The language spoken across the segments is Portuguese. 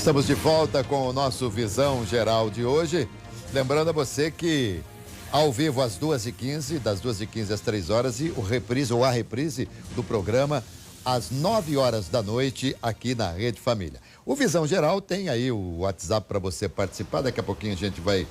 Estamos de volta com o nosso Visão Geral de hoje. Lembrando a você que ao vivo às 2h15, das 2h15 às 3 horas, e a reprise do programa às 9 horas da noite aqui na Rede Família. O Visão Geral tem aí o WhatsApp para você participar. Daqui a pouquinho a gente vai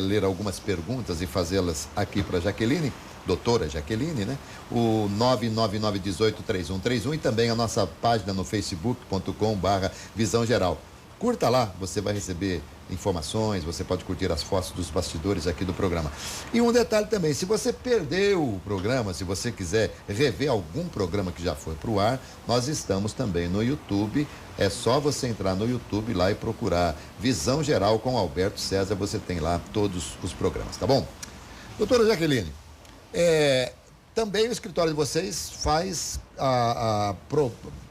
ler algumas perguntas e fazê-las aqui para Jaqueline, doutora Jaqueline, né? O 999183131 e também a nossa página no facebook.com/Visão Geral. Curta lá, você vai receber informações, você pode curtir as fotos dos bastidores aqui do programa. E um detalhe também, se você perdeu o programa, se você quiser rever algum programa que já foi para o ar, nós estamos também no YouTube. É só você entrar no YouTube lá e procurar Visão Geral com Alberto César, você tem lá todos os programas, tá bom? Doutora Jaqueline, também o escritório de vocês faz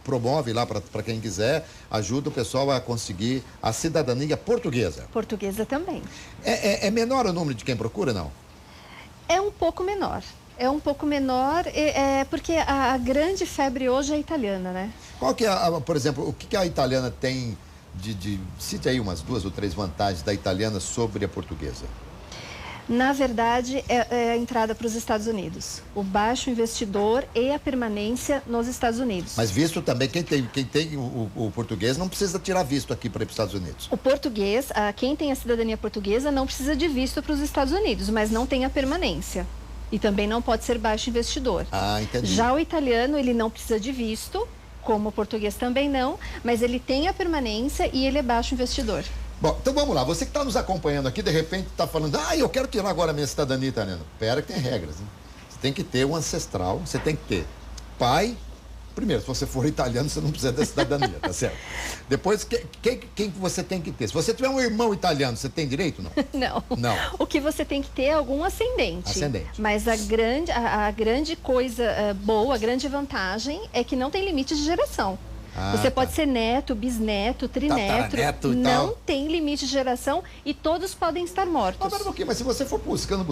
promove lá para quem quiser, ajuda o pessoal a conseguir a cidadania portuguesa. Portuguesa também. É menor o número de quem procura, não? É um pouco menor. Porque a grande febre hoje é a italiana, né? Qual que é, por exemplo, o que a italiana tem cite aí umas 2 ou 3 vantagens da italiana sobre a portuguesa? Na verdade, é a entrada para os Estados Unidos. O baixo investidor e a permanência nos Estados Unidos. Mas visto também, quem tem o português não precisa tirar visto aqui para ir para os Estados Unidos. O português, quem tem a cidadania portuguesa não precisa de visto para os Estados Unidos, mas não tem a permanência. E também não pode ser baixo investidor. Ah, entendi. Já o italiano, ele não precisa de visto, como o português também não, mas ele tem a permanência e ele é baixo investidor. Bom, então vamos lá. Você que está nos acompanhando aqui, de repente está falando, eu quero tirar agora a minha cidadania italiana. Pera que tem regras, hein? Você tem que ter um ancestral, você tem que ter pai. Primeiro, se você for italiano, você não precisa da cidadania, tá certo? Depois, quem você tem que ter? Se você tiver um irmão italiano, você tem direito, não? Não. O que você tem que ter é algum ascendente. Mas a grande coisa boa, a grande vantagem é que não tem limite de geração. Você pode ser neto, bisneto, trineto, não tem limite de geração e todos podem estar mortos. Mas se você for buscando, vai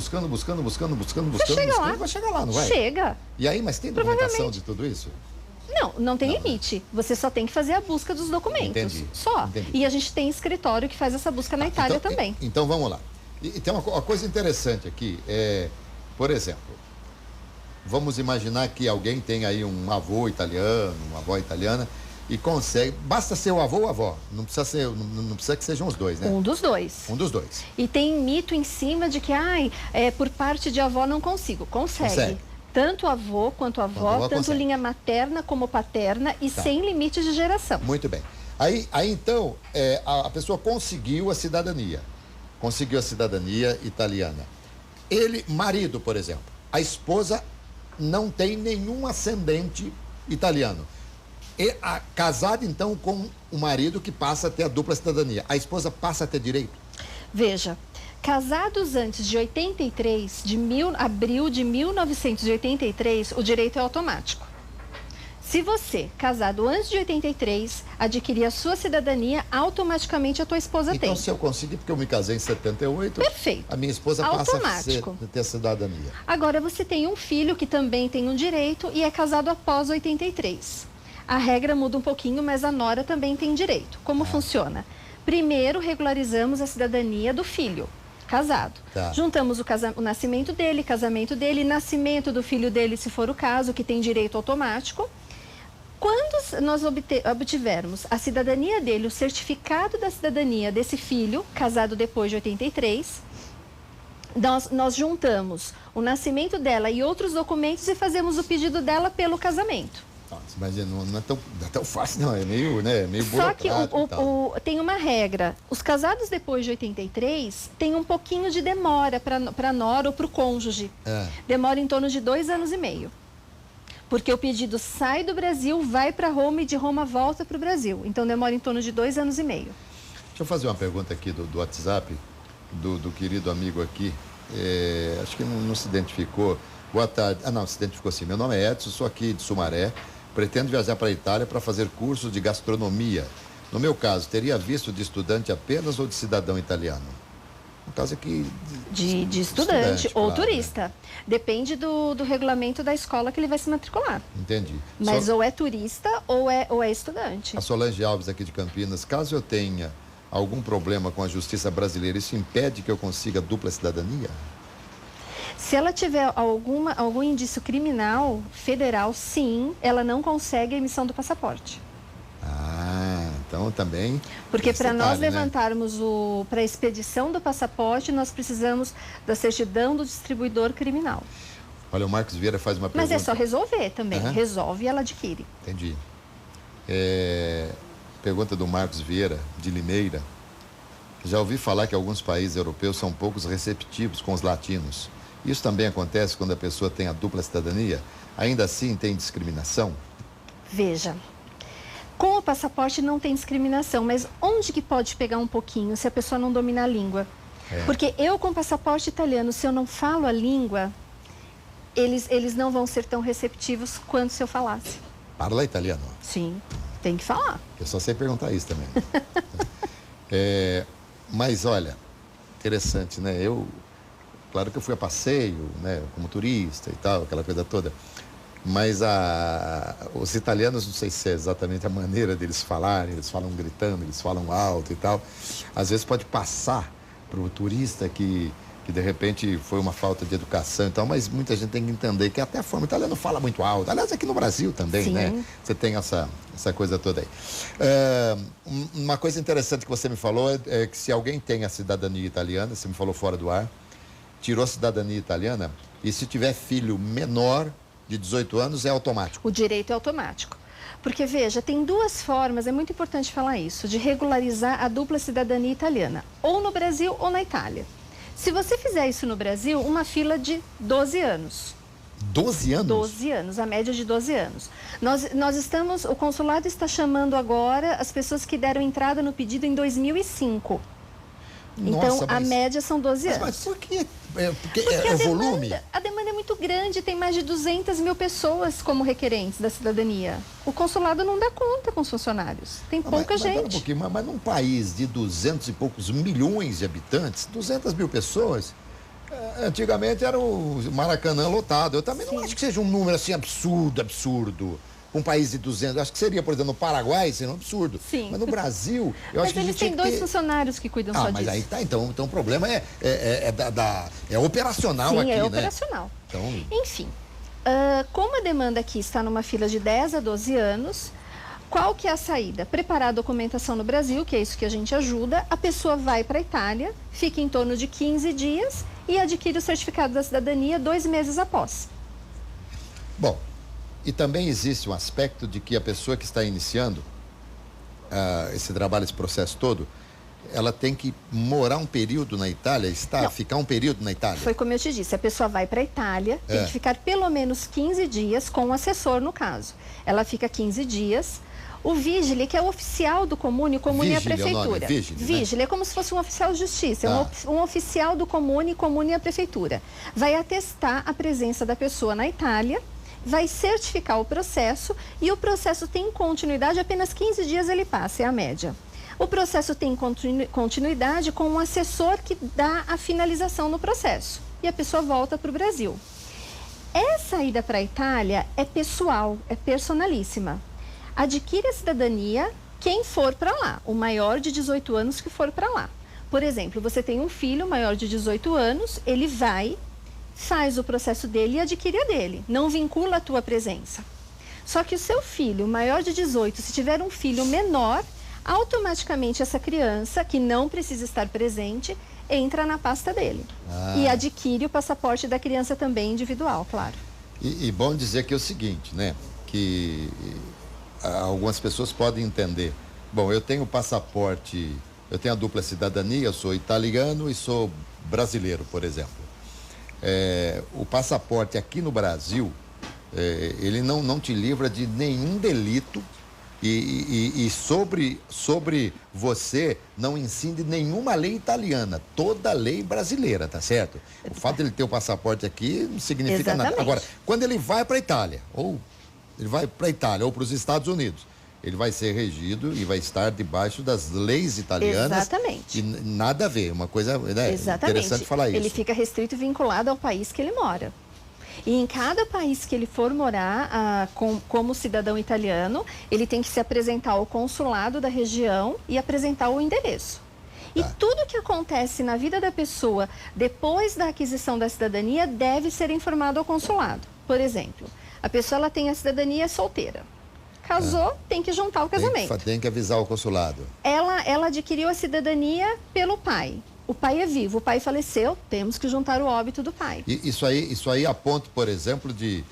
chegar lá, não vai? Chega. E aí, mas tem documentação de tudo isso? Não tem limite. Você só tem que fazer a busca dos documentos. Entendi. Só. Entendi. E a gente tem escritório que faz essa busca na Itália também. Então vamos lá. E tem uma coisa interessante aqui, por exemplo, vamos imaginar que alguém tem aí um avô italiano, uma avó italiana, e consegue, basta ser o avô ou a avó, não precisa que sejam os dois, né? Um dos dois. E tem mito em cima de que, por parte de avó não consigo. Consegue. Tanto avô quanto avó, tanto linha materna como paterna e sem limite de geração. Muito bem. Aí então, a pessoa conseguiu a cidadania italiana. Marido, por exemplo, a esposa não tem nenhum ascendente italiano. Casado, então, com o marido que passa a ter a dupla cidadania. A esposa passa a ter direito? Veja, casados antes de 83, abril de 1983, o direito é automático. Se você, casado antes de 83, adquirir a sua cidadania, automaticamente a tua esposa tem. Então, se eu conseguir, porque eu me casei em 78, perfeito. A minha esposa passa a ter a cidadania. Agora, você tem um filho que também tem um direito e é casado após 83. A regra muda um pouquinho, mas a nora também tem direito. Como funciona? Primeiro, regularizamos a cidadania do filho, casado. Juntamos o nascimento dele, casamento dele, nascimento do filho dele, se for o caso, que tem direito automático. Quando nós obtivermos a cidadania dele, o certificado da cidadania desse filho, casado depois de 83, nós juntamos o nascimento dela e outros documentos e fazemos o pedido dela pelo casamento. Mas não é tão fácil, não. É meio burocrático. Só que tem uma regra. Os casados depois de 83 tem um pouquinho de demora para a nora ou para o cônjuge. Demora em torno de 2 anos e meio. Porque o pedido sai do Brasil, vai para Roma e de Roma volta para o Brasil. Então demora em torno de 2 anos e meio. Deixa eu fazer uma pergunta aqui do WhatsApp, do querido amigo aqui. Acho que não se identificou. Boa tarde. Não, se identificou sim. Meu nome é Edson, sou aqui de Sumaré. Pretendo viajar para a Itália para fazer cursos de gastronomia. No meu caso, teria visto de estudante apenas ou de cidadão italiano? no caso aqui... De estudante ou claro, turista. né? Depende do regulamento da escola que ele vai se matricular. Entendi. Mas ou é turista ou é estudante. A Solange Alves aqui de Campinas, caso eu tenha algum problema com a justiça brasileira, isso impede que eu consiga dupla cidadania? Se ela tiver algum indício criminal federal, sim, ela não consegue a emissão do passaporte. Então também... Porque para nós né? levantarmos para a expedição do passaporte, nós precisamos da certidão do distribuidor criminal. Olha, o Marcos Vieira faz uma pergunta... Mas é só resolver também. Resolve e ela adquire. Entendi. Pergunta do Marcos Vieira, de Limeira. Já ouvi falar que alguns países europeus são poucos receptivos com os latinos. Isso também acontece quando a pessoa tem a dupla cidadania? Ainda assim tem discriminação? Veja, com o passaporte não tem discriminação, mas onde que pode pegar um pouquinho se a pessoa não domina a língua? Porque eu com passaporte italiano, se eu não falo a língua, eles não vão ser tão receptivos quanto se eu falasse. Parla italiano? Sim, tem que falar. Eu só sei perguntar isso também. Mas olha, interessante, né? Claro que eu fui a passeio, né, como turista e tal, aquela coisa toda. Mas os italianos, não sei se é exatamente a maneira deles falarem, eles falam gritando, eles falam alto e tal. Às vezes pode passar para o turista que de repente foi uma falta de educação e tal, mas muita gente tem que entender que até a forma italiana fala muito alto. Aliás, aqui no Brasil também, Sim. né? Você tem essa coisa toda aí. Uma coisa interessante que você me falou é que se alguém tem a cidadania italiana, você me falou fora do ar, tirou a cidadania italiana, e se tiver filho menor de 18 anos, é automático. O direito é automático. Porque, veja, tem duas formas, é muito importante falar isso, de regularizar a dupla cidadania italiana, ou no Brasil ou na Itália. Se você fizer isso no Brasil, uma fila de 12 anos. 12 anos? 12 anos, a média de 12 anos. O consulado está chamando agora as pessoas que deram entrada no pedido em 2005. Então, a média são 12 anos. Mas por quê? Porque o volume? A demanda é muito grande, tem mais de 200 mil pessoas como requerentes da cidadania. O consulado não dá conta com os funcionários, tem pouca gente. Mas num país de 200 e poucos milhões de habitantes, 200 mil pessoas, antigamente era o Maracanã lotado. Eu também não acho que seja um número assim absurdo. Um país de 200, acho que seria, por exemplo, no Paraguai, seria um absurdo. Sim. Mas no Brasil, eu acho que a gente eles têm dois funcionários que cuidam só disso. Mas aí tá, então o problema é operacional. Sim, aqui, é né? operacional. Então... Enfim, como a demanda aqui está numa fila de 10 a 12 anos, qual que é a saída? Preparar a documentação no Brasil, que é isso que a gente ajuda, a pessoa vai para a Itália, fica em torno de 15 dias e adquire o certificado da cidadania 2 meses após. Bom, e também existe um aspecto de que a pessoa que está iniciando esse trabalho, esse processo todo, ela tem que morar um período na Itália, ficar um período na Itália? Foi como eu te disse, a pessoa vai para a Itália, tem que ficar pelo menos 15 dias com o assessor, no caso. Ela fica 15 dias. O Vigile, que é o oficial do Comune, Comune é a prefeitura. Vigile é como se fosse um oficial de justiça, é um oficial do Comune é a prefeitura. Vai atestar a presença da pessoa na Itália, vai certificar o processo e o processo tem continuidade, apenas 15 dias ele passa, é a média. O processo tem continuidade com um assessor que dá a finalização no processo e a pessoa volta para o Brasil. Essa ida para a Itália é pessoal, é personalíssima. Adquire a cidadania quem for para lá, o maior de 18 anos que for para lá. Por exemplo, você tem um filho maior de 18 anos, ele vai, faz o processo dele e adquire a dele, não vincula a tua presença. Só que o seu filho maior de 18, se tiver um filho menor, automaticamente essa criança, que não precisa estar presente, entra na pasta dele. E adquire o passaporte da criança também individual, claro. E bom dizer que é o seguinte, né? Que algumas pessoas podem entender. Bom, eu tenho passaporte, eu tenho a dupla cidadania, eu sou italiano e sou brasileiro, por exemplo. O passaporte aqui no Brasil, ele não te livra de nenhum delito e sobre você não incide nenhuma lei italiana, toda lei brasileira, tá certo? O fato de ele ter o passaporte aqui não significa nada. Agora, quando ele vai para a Itália, ou ele vai para a Itália ou para os Estados Unidos, ele vai ser regido e vai estar debaixo das leis italianas. Exatamente. E nada a ver, uma coisa, né, Exatamente. interessante falar isso. Ele fica restrito e vinculado ao país que ele mora. E em cada país que ele for morar, como cidadão italiano, ele tem que se apresentar ao consulado da região e apresentar o endereço. E tudo que acontece na vida da pessoa depois da aquisição da cidadania deve ser informado ao consulado. Por exemplo, a pessoa ela tem a cidadania solteira. Casou, tem que juntar o casamento. Tem que avisar o consulado. Ela adquiriu a cidadania pelo pai. O pai é vivo, o pai faleceu, temos que juntar o óbito do pai. E isso aí a ponto, por exemplo, de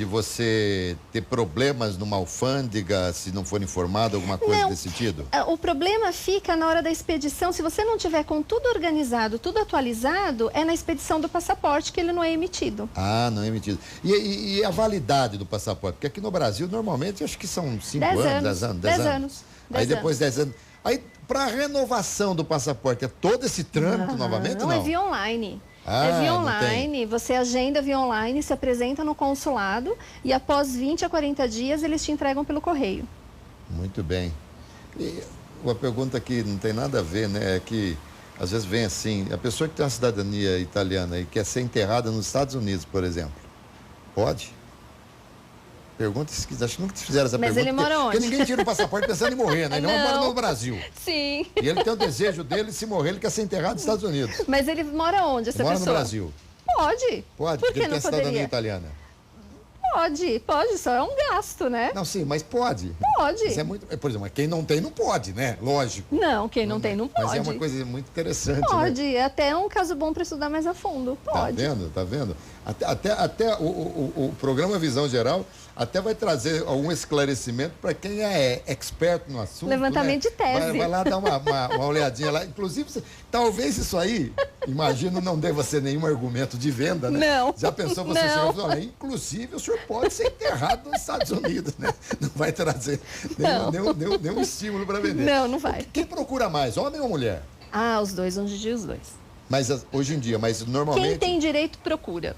você ter problemas numa alfândega se não for informado, alguma coisa desse sentido? O problema fica na hora da expedição. Se você não tiver com tudo organizado, tudo atualizado, é na expedição do passaporte que ele não é emitido. Ah, não é emitido. E a validade do passaporte? Porque aqui no Brasil, normalmente, acho que são 5 anos, 10 anos. Aí depois 10 anos. Aí, para a renovação do passaporte, é todo esse trâmite novamente? Não, é via online. Ah, é via online, você agenda via online, se apresenta no consulado e após 20 a 40 dias eles te entregam pelo correio. Muito bem. E uma pergunta que não tem nada a ver, né? É que às vezes vem assim, a pessoa que tem uma cidadania italiana e quer ser enterrada nos Estados Unidos, por exemplo, pode? Pergunta, acho que nunca te fizeram essa pergunta. Mas ele mora onde? Porque ninguém tira o passaporte pensando em morrer, né? Ele não mora no Brasil. Sim. E ele tem o desejo dele, se morrer, ele quer ser enterrado nos Estados Unidos. Mas ele mora onde, essa pessoa? Mora no Brasil. Pode. Pode, porque ele tem cidadania italiana. Pode, só é um gasto, né? Não, sim, mas pode. Pode. Isso é muito, por exemplo, quem não tem, não pode, né? Lógico. Não, quem não tem, não pode. Mas é uma coisa muito interessante, Pode, né? É até um caso bom para estudar mais a fundo. Pode. Tá vendo? Até o programa Visão Geral até vai trazer algum esclarecimento para quem é expert no assunto. Levantamento, né? De tese. Vai lá dar uma olhadinha lá. Inclusive, talvez isso aí, imagino, não deva ser nenhum argumento de venda, né? Não. Já pensou você chegar e falar, inclusive o senhor pode ser enterrado nos Estados Unidos, né? Não vai trazer nenhum estímulo para vender. Não vai. Quem procura mais, homem ou mulher? Os dois, onde dia os dois. Mas hoje em dia, mas normalmente... Quem tem direito procura.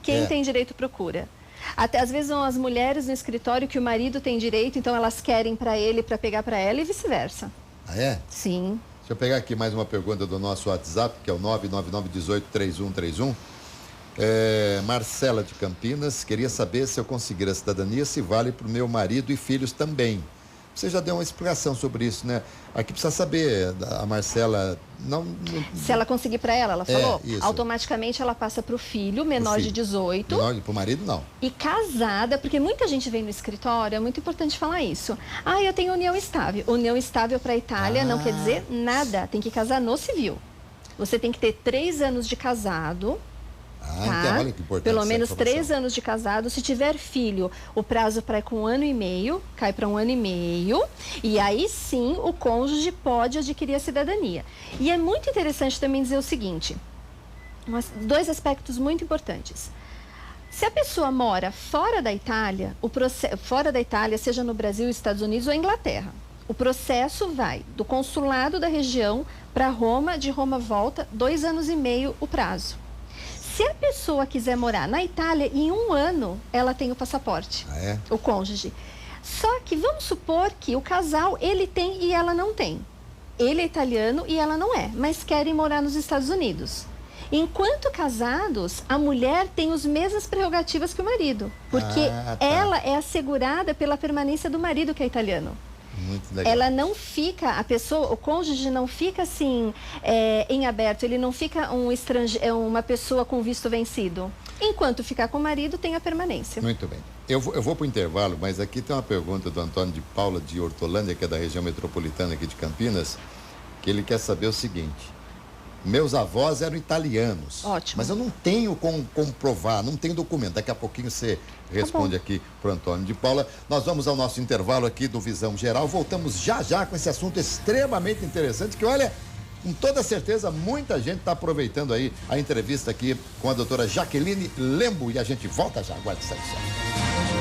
Quem tem direito procura. Até às vezes são as mulheres no escritório que o marido tem direito, então elas querem para ele, para pegar para ela e vice-versa. Ah, é? Sim. Deixa eu pegar aqui mais uma pergunta do nosso WhatsApp, que é o 999183131. Marcela de Campinas, queria saber se eu conseguir a cidadania, se vale para o meu marido e filhos também. Você já deu uma explicação sobre isso, né? Aqui precisa saber, a Marcela... Se ela conseguir para ela falou, isso. Automaticamente ela passa para o filho, menor de 18. Para o marido, não. E casada, porque muita gente vem no escritório, é muito importante falar isso. Eu tenho união estável. União estável para a Itália não quer dizer nada, tem que casar no civil. Você tem que ter 3 anos de casado... Então, olha que importante. Pelo menos 3 anos de casado. Se tiver filho, o prazo para com 1 ano e meio, cai para 1 ano e meio. E aí sim o cônjuge pode adquirir a cidadania. E é muito interessante também dizer o seguinte: 2 aspectos muito importantes. Se a pessoa mora fora da Itália, seja no Brasil, Estados Unidos ou Inglaterra, o processo vai do consulado da região para Roma, de Roma volta, 2 anos e meio o prazo. Se a pessoa quiser morar na Itália, em 1 ano, ela tem o passaporte, o cônjuge. Só que vamos supor que o casal, ele tem e ela não tem. Ele é italiano e ela não é, mas querem morar nos Estados Unidos. Enquanto casados, a mulher tem as mesmas prerrogativas que o marido, porque ela é assegurada pela permanência do marido, que é italiano. Muito legal. Ela não fica, o cônjuge não fica assim em aberto, ele não fica uma pessoa com visto vencido. Enquanto ficar com o marido, tem a permanência. Muito bem. Eu vou para o intervalo, mas aqui tem uma pergunta do Antônio de Paula de Hortolândia, que é da região metropolitana aqui de Campinas, que ele quer saber o seguinte: meus avós eram italianos. Ótimo. Mas eu não tenho como comprovar, não tenho documento. Daqui a pouquinho você responde aqui para o Antônio de Paula. Nós vamos ao nosso intervalo aqui do Visão Geral. Voltamos já com esse assunto extremamente interessante, que olha, com toda certeza, muita gente está aproveitando aí a entrevista aqui com a doutora Jaqueline Lembo. E a gente volta já. Aguarde isso aí só.